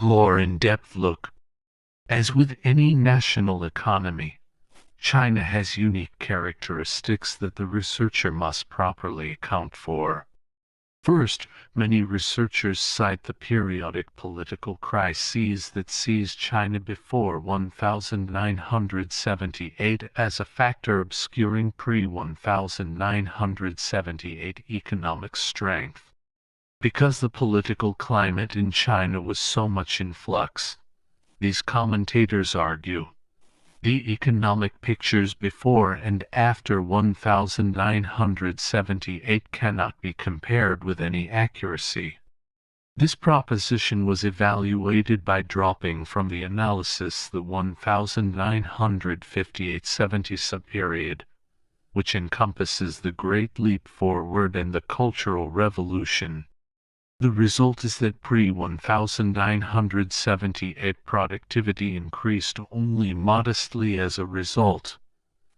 More in-depth look. As with any national economy, China has unique characteristics that the researcher must properly account for. First, many researchers cite the periodic political crises that seized China before 1978 as a factor obscuring pre-1978 economic strength. Because the political climate in China was so much in flux, these commentators argue, the economic pictures before and after 1978 cannot be compared with any accuracy. This proposition was evaluated by dropping from the analysis the 1958-70 subperiod, which encompasses the Great Leap Forward and the Cultural Revolution. The result is that pre-1978 productivity increased only modestly as a result,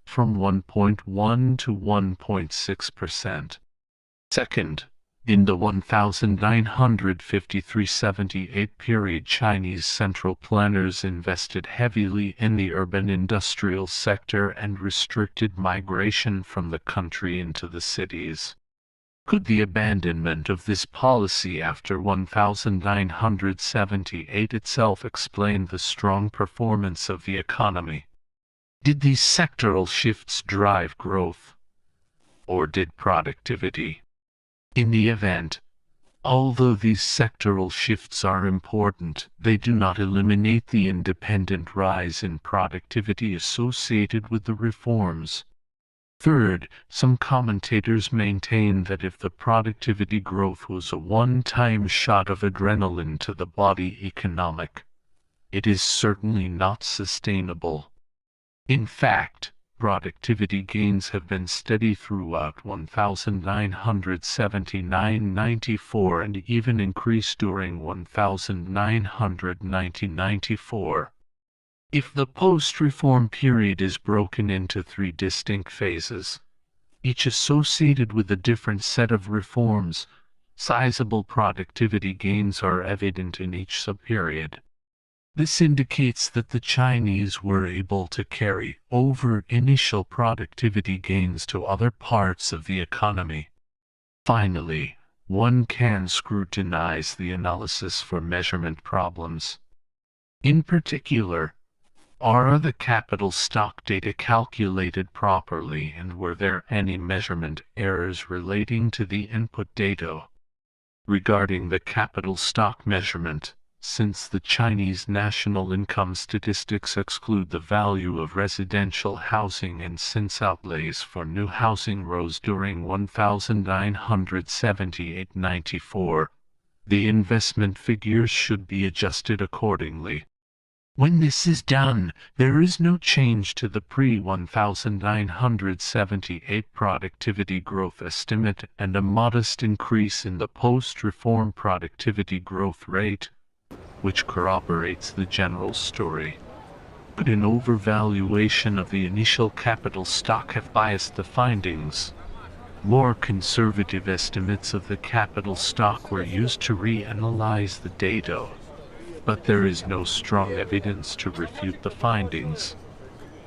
from 1.1 to 1.6%. Second, in the 1953-78 period, Chinese central planners invested heavily in the urban industrial sector and restricted migration from the country into the cities. Could the abandonment of this policy after 1978 itself explain the strong performance of the economy? Did these sectoral shifts drive growth? Or did productivity? In the event, although these sectoral shifts are important, they do not eliminate the independent rise in productivity associated with the reforms. Third, some commentators maintain that if the productivity growth was a one-time shot of adrenaline to the body economic, it is certainly not sustainable. In fact, productivity gains have been steady throughout 1979-94 and even increased during 1990-94. If the post-reform period is broken into three distinct phases, each associated with a different set of reforms, sizable productivity gains are evident in each subperiod. This indicates that the Chinese were able to carry over initial productivity gains to other parts of the economy. Finally, one can scrutinize the analysis for measurement problems. In particular, are the capital stock data calculated properly, and were there any measurement errors relating to the input data? Regarding the capital stock measurement, since the Chinese national income statistics exclude the value of residential housing and since outlays for new housing rose during 1978-94, the investment figures should be adjusted accordingly. When this is done, there is no change to the pre-1978 productivity growth estimate and a modest increase in the post-reform productivity growth rate, which corroborates the general story. But an overvaluation of the initial capital stock have biased the findings. More conservative estimates of the capital stock were used to reanalyze the data, but there is no strong evidence to refute the findings.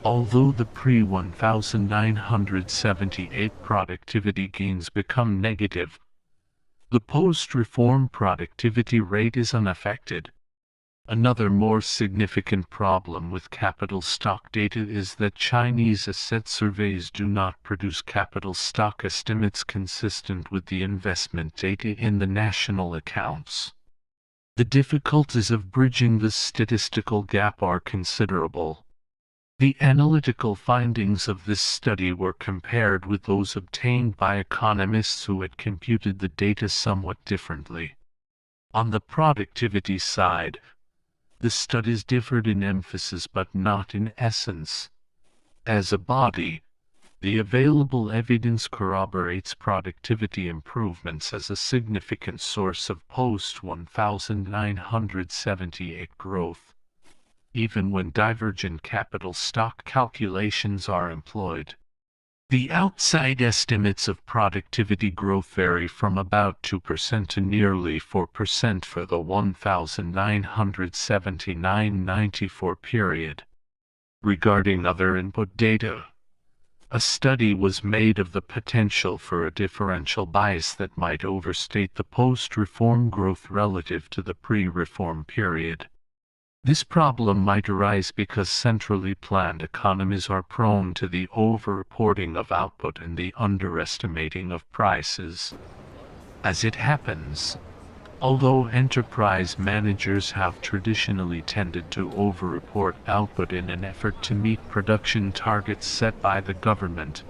Although the pre-1978 productivity gains become negative, the post-reform productivity rate is unaffected. Another more significant problem with capital stock data is that Chinese asset surveys do not produce capital stock estimates consistent with the investment data in the national accounts. The difficulties of bridging this statistical gap are considerable. The analytical findings of this study were compared with those obtained by economists who had computed the data somewhat differently. On the productivity side, the studies differed in emphasis but not in essence. As a body, the available evidence corroborates productivity improvements as a significant source of post-1978 growth, even when divergent capital stock calculations are employed. The outside estimates of productivity growth vary from about 2% to nearly 4% for the 1979-94 period. Regarding other input data, a study was made of the potential for a differential bias that might overstate the post-reform growth relative to the pre-reform period. This problem might arise because centrally planned economies are prone to the over-reporting of output and the underestimating of prices. As it happens, although enterprise managers have traditionally tended to over-report output in an effort to meet production targets set by the government,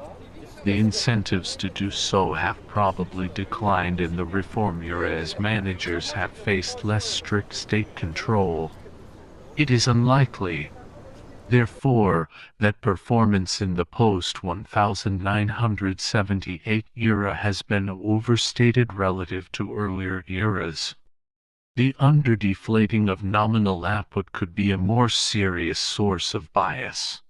the incentives to do so have probably declined in the reform era as managers have faced less strict state control. It is unlikely, therefore, that performance in the post-1978 era has been overstated relative to earlier eras. The underdeflating of nominal output could be a more serious source of bias.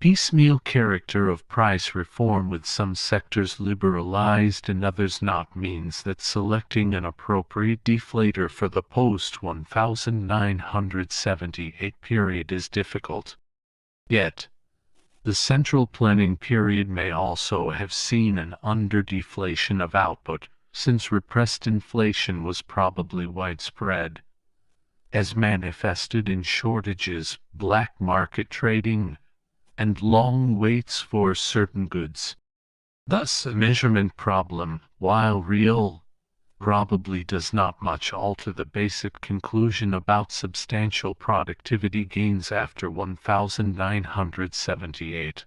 Piecemeal character of price reform with some sectors liberalized and others not means that selecting an appropriate deflator for the post-1978 period is difficult. Yet, the central planning period may also have seen an underdeflation of output, since repressed inflation was probably widespread, as manifested in shortages, black market trading, and long waits for certain goods. Thus, a measurement problem, while real, probably does not much alter the basic conclusion about substantial productivity gains after 1978.